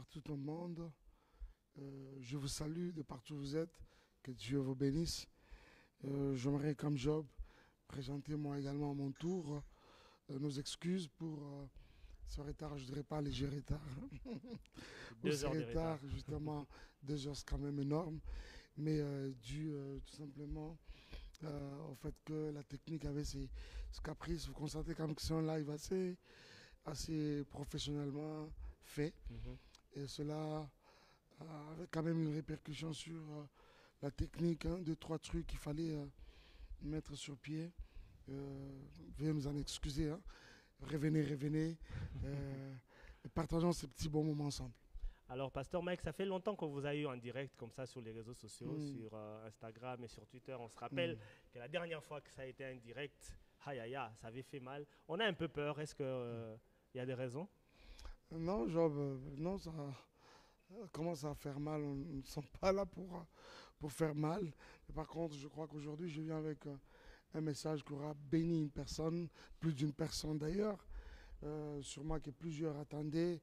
tout le monde. Je vous salue de partout où vous êtes. Que Dieu vous bénisse. J'aimerais, comme Job, présenter moi également à mon tour nos excuses pour ce retard. Je ne dirais pas léger retard. Pour Deux ce heures de retard. retard, justement, 2 heures, c'est quand même énorme. Mais dû tout simplement au fait que la technique avait ses caprices. Vous constatez quand même que c'est un live assez professionnellement fait. Mhm. Et cela avait quand même une répercussion sur la technique. Hein, deux, trois trucs qu'il fallait mettre sur pied. Veuillez nous en excuser. Hein. Revenez. Et partageons ces petits bons moments ensemble. Alors, Pasteur Mike, ça fait longtemps qu'on vous a eu en direct comme ça sur les réseaux sociaux, Mm. sur Instagram et sur Twitter. On se rappelle Mm. que la dernière fois que ça a été un direct, aïe aïe aïe, ça avait fait mal. On a un peu peur. Est-ce qu'il y a des raisons? Non, Job, non, ça commence à faire mal. On ne sont pas là pour faire mal. Mais par contre, je crois qu'aujourd'hui, je viens avec un message qui aura béni une personne, plus d'une personne d'ailleurs. Sûrement que plusieurs attendaient.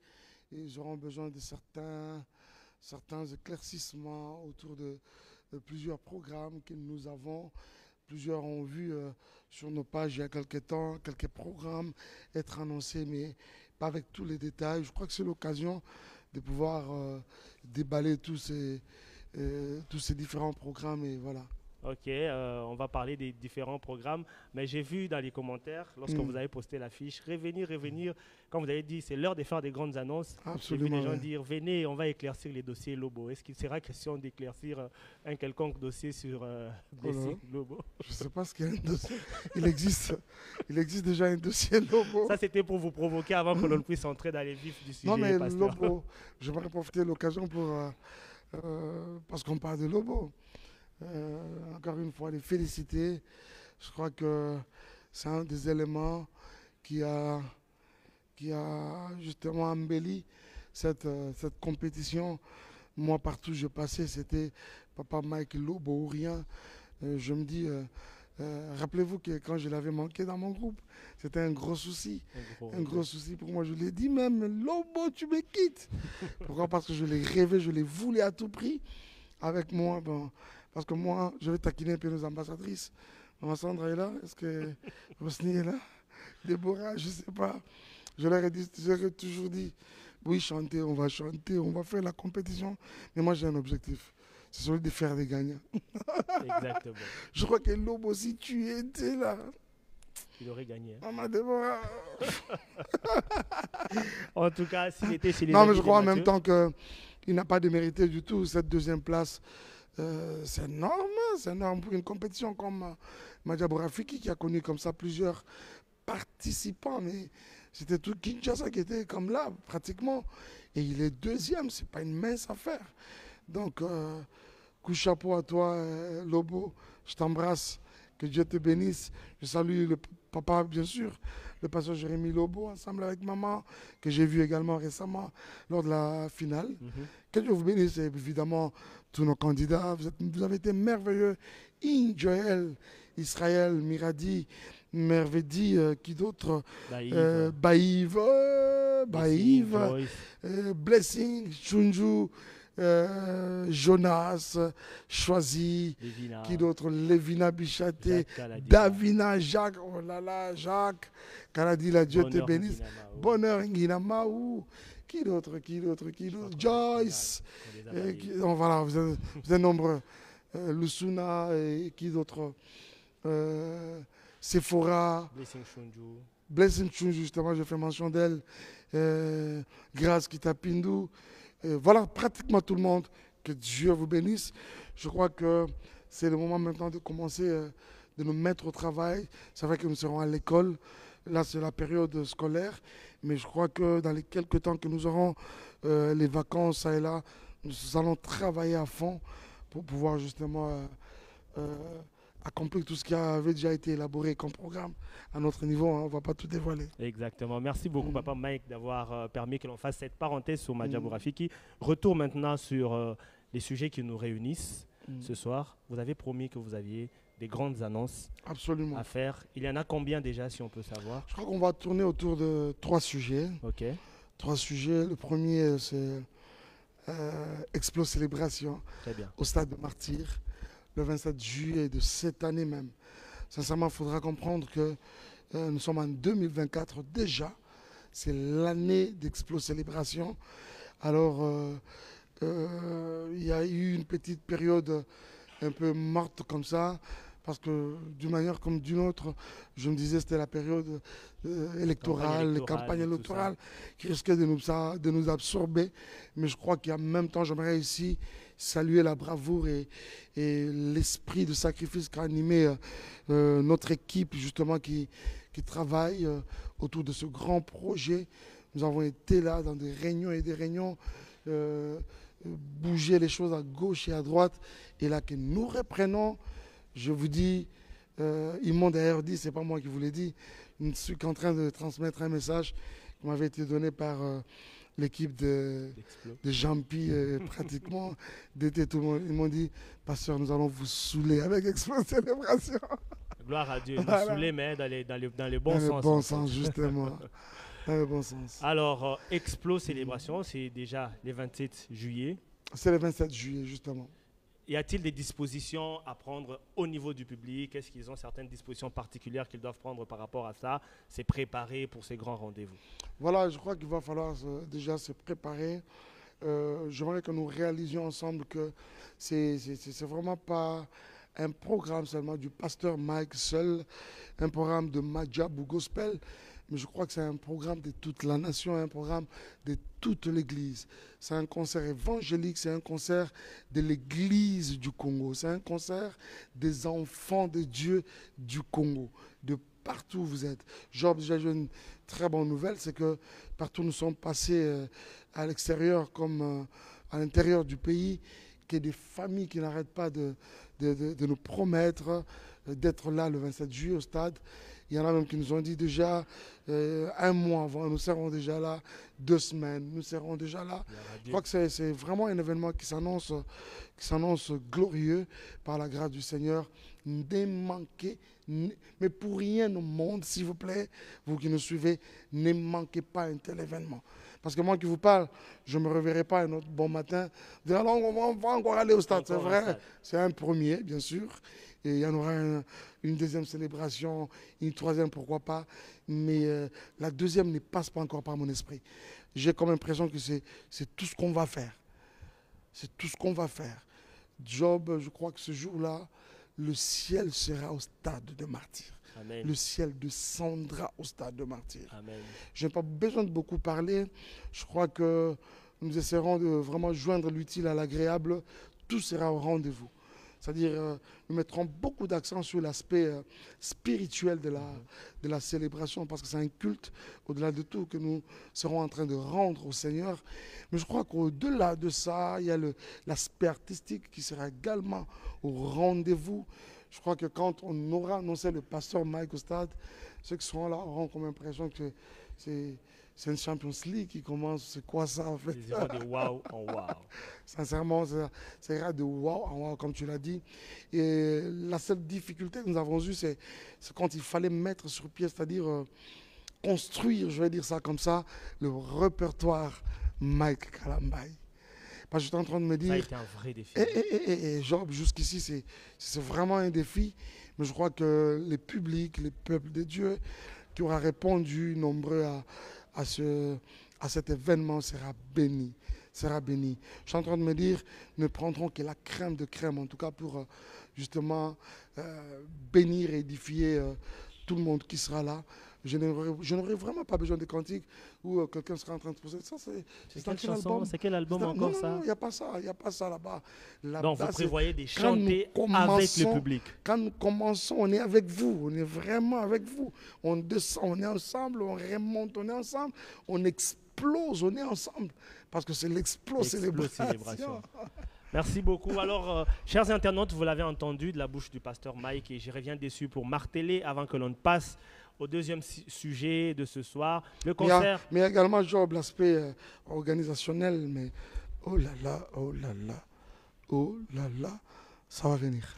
Et ils auront besoin de certains éclaircissements autour de plusieurs programmes que nous avons. Plusieurs ont vu sur nos pages il y a quelques temps, quelques programmes être annoncés, mais pas avec tous les détails. Je crois que c'est l'occasion de pouvoir déballer tous ces différents programmes. Et voilà. Ok, on va parler des différents programmes, mais j'ai vu dans les commentaires, lorsque vous avez posté l'affiche, revenir, quand vous avez dit c'est l'heure de faire des grandes annonces, j'ai vu Absolument. des gens Ouais. dire venez, on va éclaircir les dossiers Lobo. Est-ce qu'il sera question d'éclaircir un quelconque dossier sur Blessing Lobo? Je ne sais pas ce qu'il y a un dossier. Il existe déjà un dossier Lobo. Ça, c'était pour vous provoquer avant que l'on puisse entrer dans les vifs du sujet, Non, mais pasteur. Lobo, j'aimerais profiter de l'occasion pour. Parce qu'on parle de Lobo. Encore une fois, les féliciter. Je crois que c'est un des éléments qui a justement embelli cette compétition. Moi, partout où je passais, c'était Papa Mike Lobo ou rien. Je me dis, rappelez-vous que quand je l'avais manqué dans mon groupe, c'était un gros souci. Un gros souci pour moi. Je l'ai dit même, Lobo, tu me quittes. Pourquoi? Parce que je l'ai rêvé, je l'ai voulu à tout prix avec moi. Bon, parce que moi, je vais taquiner un peu nos ambassadrices. Maman Sandra est là. Est-ce que Rosny est là? Déborah, je ne sais pas. Je leur ai toujours dit, oui, chanter, on va faire la compétition. Mais moi, j'ai un objectif. C'est celui de faire des gagnants. Exactement. Je crois que Lobo, si tu étais là, Il aurait gagné. Hein. Maman Déborah. En tout cas, s'il était chez les Non, amis mais je de crois en même Mathieu, temps qu'il n'a pas démérité du tout cette deuxième place. C'est énorme pour une compétition comme Madjabou Rafiki qui a connu comme ça plusieurs participants. Mais c'était tout Kinshasa qui était comme là, pratiquement. Et il est deuxième, c'est pas une mince affaire. Donc, coup de chapeau à toi, Lobo. Je t'embrasse. Que Dieu te bénisse. Je salue le papa, bien sûr, le pasteur Jérémy Lobo, ensemble avec maman, que j'ai vu également récemment lors de la finale. Que Dieu vous bénisse, et évidemment, tous nos candidats. Vous avez été merveilleux. Joël, Israël, Miradi, Mervedi, qui d'autre? Baïve, Joyce, Blessing, Chunju, Jonas, Choisi, Lévina, qui d'autre? Lévina Bichaté, Jacques Kaladi, Davina, Jacques, oh là là, Jacques, Kaladi, la Dieu te Bonheur bénisse. Nguinama, oh. Bonheur Nguinama, ou qui d'autre? Joyce, On les a balayés. voilà, vous êtes nombreux. Lusuna, et qui d'autre? Sephora, Blessing Shunju. Blessing Chun, justement, je fais mention d'elle. Grâce Kitapindu. Voilà, pratiquement tout le monde. Que Dieu vous bénisse. Je crois que c'est le moment maintenant de commencer, de nous mettre au travail. C'est vrai que nous serons à l'école. Là, c'est la période scolaire. Mais je crois que dans les quelques temps que nous aurons, les vacances, ça et là, nous allons travailler à fond pour pouvoir justement accomplir tout ce qui avait déjà été élaboré comme programme à notre niveau. Hein, on ne va pas tout dévoiler. Exactement. Merci beaucoup, Papa Mike, d'avoir permis que l'on fasse cette parenthèse sur Madjabou Mm. Rafiki. Retour maintenant sur les sujets qui nous réunissent ce soir. Vous avez promis que vous aviez des grandes annonces Absolument. à faire. Il y en a combien déjà, si on peut savoir? Je crois qu'on va tourner autour de 3 sujets. Ok. 3 sujets. Le premier, c'est Explo Célébration Très bien. au Stade de Martyrs, le 27 juillet de cette année même. Sincèrement, il faudra comprendre que nous sommes en 2024 déjà. C'est l'année d'Explo Célébration. Alors, il y a eu une petite période un peu morte comme ça, parce que d'une manière comme d'une autre, je me disais c'était la période électorale, les campagnes électorales qui risquaient de nous absorber. Mais je crois qu'en même temps, j'aimerais ici saluer la bravoure et l'esprit de sacrifice qui a animé notre équipe justement qui travaille autour de ce grand projet. Nous avons été là dans des réunions et des réunions, bouger les choses à gauche et à droite. Et là que nous reprenons, je vous dis, ils m'ont d'ailleurs dit, c'est pas moi qui vous l'ai dit, je suis qu'en train de transmettre un message qui m'avait été donné par l'équipe de Jean-Pi, pratiquement, d'été tout le monde. Ils m'ont dit, pasteur, nous allons vous saouler avec Explo Célébration. Gloire à Dieu, nous saouler, mais dans le bon sens. Dans le bon sens, justement. Dans le bon sens. Alors, Explo Célébration, c'est déjà le 27 juillet. C'est le 27 juillet, justement. Y a-t-il des dispositions à prendre au niveau du public? Est-ce qu'ils ont certaines dispositions particulières qu'ils doivent prendre par rapport à ça? C'est préparer pour ces grands rendez-vous? Voilà, je crois qu'il va falloir déjà se préparer. J'aimerais que nous réalisions ensemble que c'est vraiment pas un programme seulement du pasteur Mike seul, un programme de Madjab ou Gospel, mais je crois que c'est un programme de toute la nation, un programme de toute l'Église. C'est un concert évangélique, c'est un concert de l'Église du Congo, c'est un concert des enfants de Dieu du Congo, de partout où vous êtes. Job, déjà j'ai une très bonne nouvelle, c'est que partout où nous sommes passés à l'extérieur comme à l'intérieur du pays, qu'il y ait des familles qui n'arrêtent pas de nous promettre d'être là le 27 juillet au stade. Il y en a même qui nous ont dit déjà un mois avant, nous serons déjà là, 2 semaines, nous serons déjà là. Je crois que c'est vraiment un événement qui s'annonce glorieux par la grâce du Seigneur. Ne manquez, mais pour rien au monde, s'il vous plaît, vous qui nous suivez, ne manquez pas un tel événement. Parce que moi qui vous parle, je ne me reverrai pas un autre bon matin. Alors on va encore aller au stade, c'est vrai. C'est un premier, bien sûr. Et il y en aura une deuxième célébration, une troisième, pourquoi pas. Mais la deuxième ne passe pas encore par mon esprit. J'ai comme impression que c'est tout ce qu'on va faire. C'est tout ce qu'on va faire. Job, je crois que ce jour-là, le ciel sera au stade de Martyrs. Amen. Le ciel descendra au stade de Martyrs. Amen. Je n'ai pas besoin de beaucoup parler. Je crois que nous essaierons de vraiment joindre l'utile à l'agréable. Tout sera au rendez-vous. C'est-à-dire, nous mettrons beaucoup d'accent sur l'aspect spirituel de la célébration, parce que c'est un culte, au-delà de tout, que nous serons en train de rendre au Seigneur. Mais je crois qu'au-delà de ça, il y a l'aspect artistique qui sera également au rendez-vous. Je crois que quand on aura annoncé le pasteur Mike au stade, ceux qui seront là auront comme impression que c'est une Champions League qui commence. C'est quoi ça en fait? Ils iront de wow en wow. Sincèrement, ça ira de wow en wow, comme tu l'as dit. Et la seule difficulté que nous avons eue, c'est quand il fallait mettre sur pied, c'est-à-dire construire, je vais dire ça comme ça, le répertoire Mike Kalambai. Parce que j'étais en train de me dire... Ça a été un vrai défi. Et Job, jusqu'ici, c'est vraiment un défi. Mais je crois que les publics, les peuples de Dieu, qui aura répondu nombreux à cet événement sera béni. Sera béni. Je suis en train de me dire, ne prendrons que la crème de crème, en tout cas pour justement bénir et édifier tout le monde qui sera là. Je n'aurai vraiment pas besoin de cantiques où quelqu'un sera en train de poser. Ça, c'est quelle chanson? C'est quel album encore ça? Non, il n'y a pas ça. Il n'y a pas ça là-bas. Donc vous prévoyez de chanter avec le public. Quand nous commençons, on est avec vous. On est vraiment avec vous. On descend, on est ensemble. On remonte, on est ensemble. On explose, on est ensemble. Parce que c'est célébration. Merci beaucoup. Alors, chers internautes, vous l'avez entendu de la bouche du pasteur Mike, et je reviens dessus pour marteler avant que l'on passe au deuxième sujet de ce soir, le concert. Mais également, Job, l'aspect organisationnel, mais oh là là, ça va venir.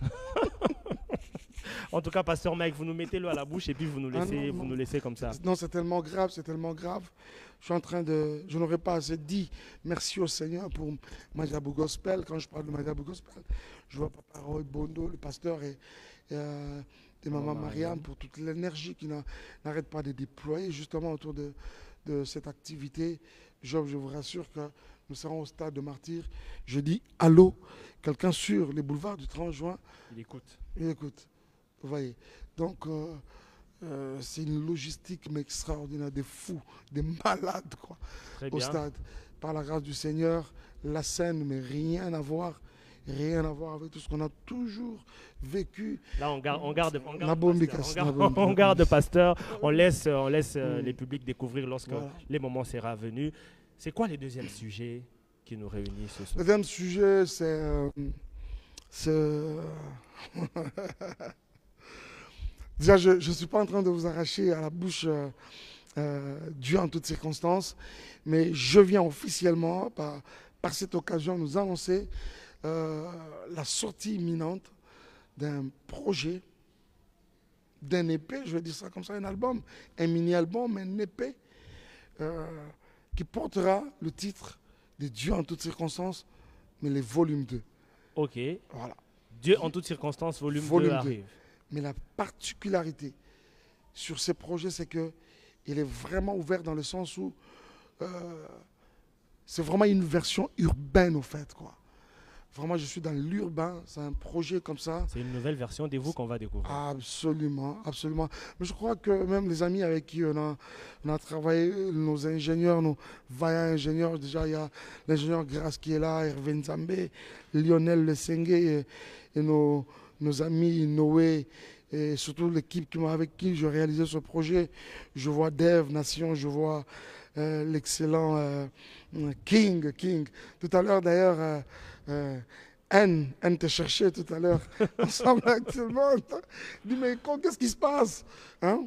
En tout cas, pasteur Mike, vous nous mettez l'eau à la bouche et puis vous nous Ah laissez, non, vous non. nous laissez comme ça. Non, c'est tellement grave, c'est tellement grave. Je n'aurais pas assez dit merci au Seigneur pour Majabou Gospel. Quand je parle de Majabou Gospel, je vois Papa Roy Bondo, le pasteur, et Maman Marianne pour toute l'énergie qui n'arrête pas de déployer justement autour de cette activité. Job, je vous rassure que nous serons au stade de martyr. Je dis allô, quelqu'un sur les boulevards du 30 juin, Il écoute. il écoute. Vous voyez. Donc, c'est une logistique mais extraordinaire, des fous, des malades quoi, Très au bien. stade. Par la grâce du Seigneur, la scène, mais rien à voir avec tout ce qu'on a toujours vécu. Là, on garde Nabombikas, pasteur. Nabombikas. On garde pasteur. On laisse Mm. les publics découvrir lorsque Voilà. les moments seront venus. C'est quoi les deuxièmes sujets qui nous réunissent ce soir? Le deuxième sujet, c'est déjà, je ne suis pas en train de vous arracher à la bouche Dieu en toutes circonstances, mais je viens officiellement, par cette occasion, nous annoncer la sortie imminente d'un projet, d'un EP, je vais dire ça comme ça, un album, un mini-album, un EP, qui portera le titre de Dieu en toutes circonstances, mais les volumes 2. Ok. Voilà. Dieu en toutes circonstances, volume 2 Volume 2. arrive. Mais la particularité sur ces projets, c'est qu'il est vraiment ouvert dans le sens où c'est vraiment une version urbaine, au fait, quoi. Vraiment, je suis dans l'urbain, c'est un projet comme ça. C'est une nouvelle version des vous qu'on va découvrir. Absolument, absolument. Mais je crois que même les amis avec qui on a travaillé, nos ingénieurs, nos vaillants ingénieurs, déjà il y a l'ingénieur Grasse qui est là, Hervé Nzambé, Lionel Lesengue et nos amis Noé et surtout l'équipe avec qui je réalisais ce projet. Je vois Dave Nation, je vois l'excellent King. Tout à l'heure d'ailleurs, Anne te cherchait tout à l'heure, ensemble actuellement. Il dit, mais qu'est-ce qui se passe, hein?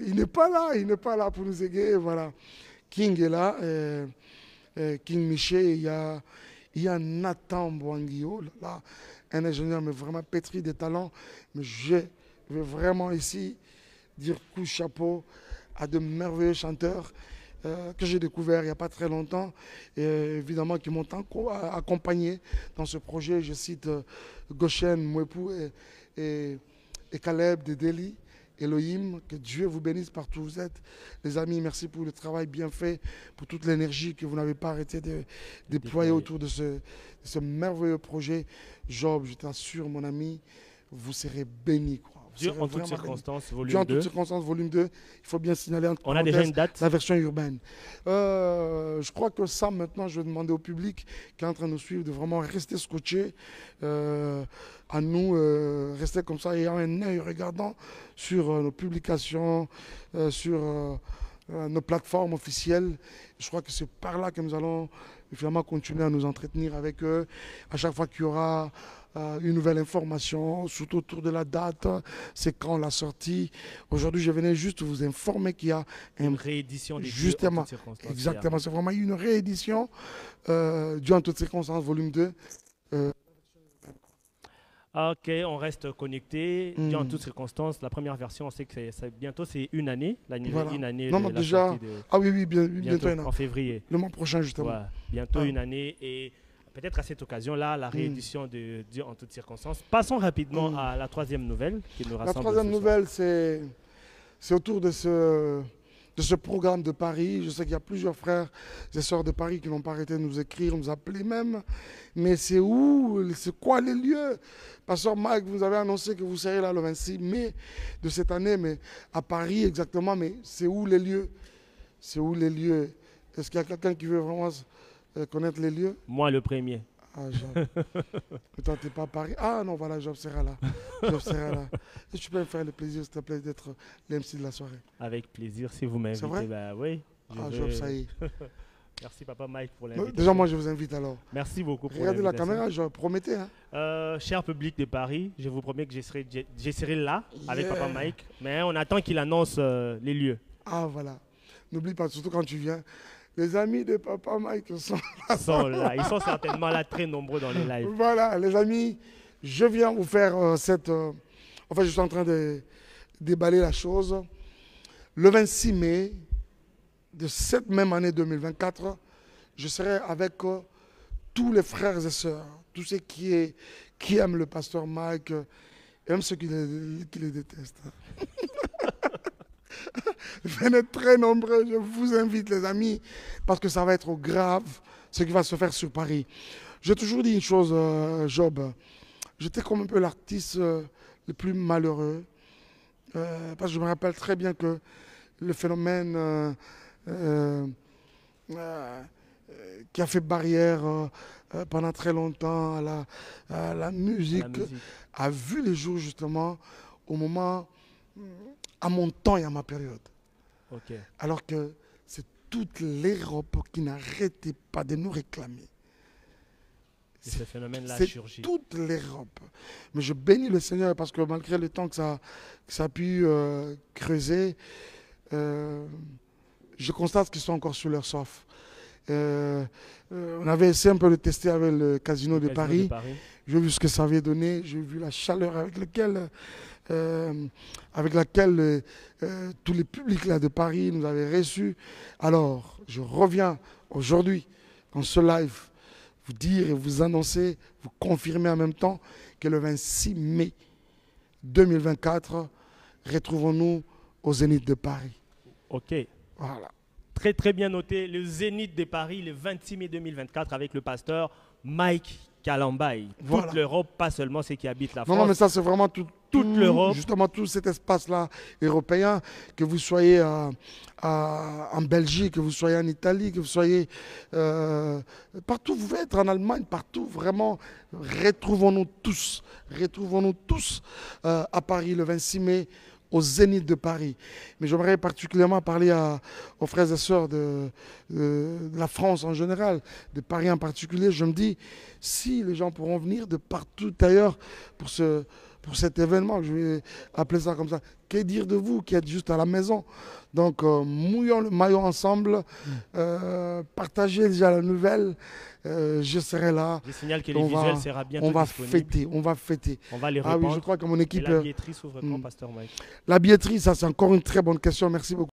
Il n'est pas là pour nous égayer, voilà. King est là, King Miché, il y a Nathan Boanguio, là, un ingénieur mais vraiment pétri de talent. Mais je veux vraiment ici dire coup de chapeau à de merveilleux chanteurs que j'ai découvert il n'y a pas très longtemps, et évidemment qui m'ont accompagné dans ce projet. Je cite Goshen Mwepou et Caleb de Delhi, Elohim, que Dieu vous bénisse partout où vous êtes. Les amis, merci pour le travail bien fait, pour toute l'énergie que vous n'avez pas arrêté de déployer autour de ce merveilleux projet. Job, je t'assure, mon ami, vous serez bénis, quoi. Dieu en toutes circonstances, volume Dieu en 2. toutes circonstances, volume 2. Il faut bien signaler entre On a déjà une parenthèses date? la version urbaine. Je crois que ça, maintenant, je vais demander au public qui est en train de nous suivre de vraiment rester scotché à nous, rester comme ça, ayant un œil regardant sur nos publications, sur nos plateformes officielles. Je crois que c'est par là que nous allons finalement continuer à nous entretenir avec eux. À chaque fois qu'il y aura une nouvelle information, surtout autour de la date, c'est quand la sortie. Aujourd'hui, je venais juste vous informer qu'il y a Une réédition des justement, Dieu en toutes circonstances. exactement, c'est vraiment une réédition Dieu en toutes circonstances, volume 2. Ok, on reste connecté. Dieu en toutes circonstances. La première version, on sait que bientôt c'est une année. Voilà. Une année Non, de non, la déjà, sortie de- ah oui, bientôt, bientôt, en février. le mois prochain, justement. Ouais, bientôt Ah. une année. Et peut-être à cette occasion-là, la réédition de Dieu en toutes circonstances. Passons rapidement à la troisième nouvelle qui nous La rassemble. troisième ce soir. nouvelle, c'est autour de ce programme de Paris. Je sais qu'il y a plusieurs frères et sœurs de Paris qui n'ont pas arrêté de nous écrire, nous appeler même. Mais c'est où? C'est quoi les lieux? Pasteur Mike, vous avez annoncé que vous serez là le 26 mai de cette année, mais à Paris exactement. Mais c'est où les lieux? C'est où les lieux? Est-ce qu'il y a quelqu'un qui veut vraiment connaître les lieux? Moi, le premier. Ah, Job. Mais toi, tu n'es pas à Paris. Ah non, voilà, Job sera là. Job sera là. Et tu peux me faire le plaisir, s'il te plaît, d'être l'MC de la soirée. Avec plaisir, si vous C'est vrai? m'invitez. Bah oui. Ah, Job, ça y est. Merci, Papa Mike, pour Non, l'invitation. déjà, moi, je vous invite alors. Merci beaucoup pour Regardez la l'invitation. caméra, je promettais. Hein. Cher public de Paris, je vous promets que je serai là avec Yeah. Papa Mike. Mais on attend qu'il annonce les lieux. Ah, voilà. N'oublie pas, surtout quand tu viens, les amis de Papa Mike sont Ils sont là. Ils sont certainement là, très nombreux dans les lives. Voilà, les amis, je viens vous faire cette Enfin, je suis en train de déballer la chose. Le 26 mai de cette même année 2024, je serai avec tous les frères et sœurs, tous ceux qui aiment le pasteur Mike, et même ceux qui les détestent. Venez très nombreux, je vous invite les amis, parce que ça va être grave ce qui va se faire sur Paris. J'ai toujours dit une chose, Job, j'étais comme un peu l'artiste le plus malheureux, parce que je me rappelle très bien que le phénomène qui a fait barrière pendant très longtemps à la musique a vu les jours justement au moment, à mon temps et à ma période. Ok. Alors que c'est toute l'Europe qui n'arrêtait pas de nous réclamer. Et ce phénomène-là a C'est surgi. toute l'Europe. Mais je bénis le Seigneur parce que malgré le temps que ça a pu creuser, je constate qu'ils sont encore sur leur soif. On avait essayé un peu de tester avec le casino de Paris. J'ai vu ce que ça avait donné. J'ai vu la chaleur avec laquelle tous les publics là de Paris nous avaient reçus. Alors, je reviens aujourd'hui dans ce live vous dire et vous annoncer, vous confirmer en même temps que le 26 mai 2024, retrouvons-nous au Zénith de Paris. Ok. Voilà. Très très bien noté, le Zénith de Paris le 26 mai 2024 avec le pasteur Mike Kalambaye. Voilà. Toute l'Europe, pas seulement ceux qui habitent la France. Non, mais ça c'est vraiment toute l'Europe. Justement tout cet espace-là européen, que vous soyez en Belgique, que vous soyez en Italie, que vous soyez partout, vous pouvez être en Allemagne, partout, vraiment, retrouvons-nous tous à Paris le 26 mai au Zénith de Paris. Mais j'aimerais particulièrement parler aux frères et sœurs de la France en général, de Paris en particulier. Je me dis, si les gens pourront venir de partout ailleurs pour cet événement, je vais appeler ça comme ça, que dire de vous qui êtes juste à la maison? Donc, mouillons le maillot ensemble, partagez déjà la nouvelle. Je serai là. Je signale que les visuels sera bientôt on va disponible. fêter. On va les Ah répandre. oui, je crois que mon équipe... Et la billetterie s'ouvre quand, pasteur Mike? La billetterie, ça c'est encore une très bonne question. Merci beaucoup.